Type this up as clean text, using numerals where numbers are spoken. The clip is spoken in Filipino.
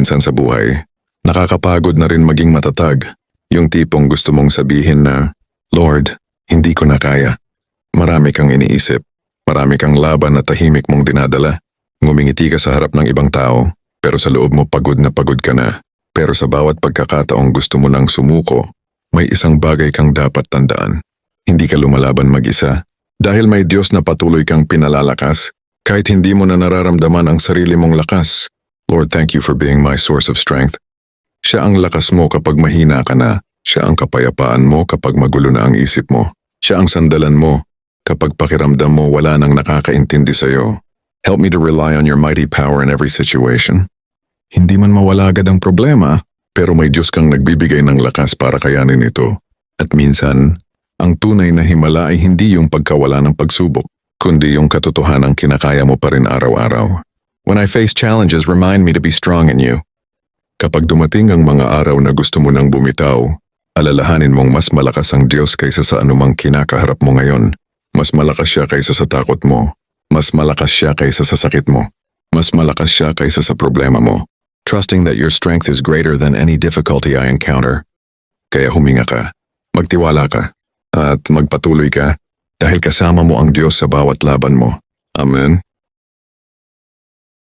minsan sa buhay. Nakakapagod na rin maging matatag. Yung tipong gusto mong sabihin na, Lord, hindi ko na kaya. Marami kang iniisip. Marami kang laban na tahimik mong dinadala. Ngumingiti ka sa harap ng ibang tao, pero sa loob mo pagod na pagod ka na. Pero sa bawat pagkakataong gusto mo nang sumuko, may isang bagay kang dapat tandaan. Hindi ka lumalaban mag-isa. Dahil may Diyos na patuloy kang pinalalakas, kahit hindi mo na nararamdaman ang sarili mong lakas. Lord, thank you for being my source of strength. Siya ang lakas mo kapag mahina ka na. Siya ang kapayapaan mo kapag magulo na ang isip mo. Siya ang sandalan mo kapag pakiramdam mo wala nang nakakaintindi sa'yo. Help me to rely on your mighty power in every situation. Hindi man mawala agad ang problema, pero may Diyos kang nagbibigay ng lakas para kayanin ito. At minsan, ang tunay na himala ay hindi yung pagkawala ng pagsubok, kundi yung katotohanang kinakaya mo pa rin araw-araw. When I face challenges, remind me to be strong in you. Kapag dumating ang mga araw na gusto mo nang bumitaw, alalahanin mong mas malakas ang Diyos kaysa sa anumang kinakaharap mo ngayon. Mas malakas siya kaysa sa takot mo. Mas malakas siya kaysa sa sakit mo. Mas malakas siya kaysa sa problema mo. Trusting that your strength is greater than any difficulty I encounter. Kaya huminga ka, magtiwala ka, at magpatuloy ka dahil kasama mo ang Diyos sa bawat laban mo. Amen.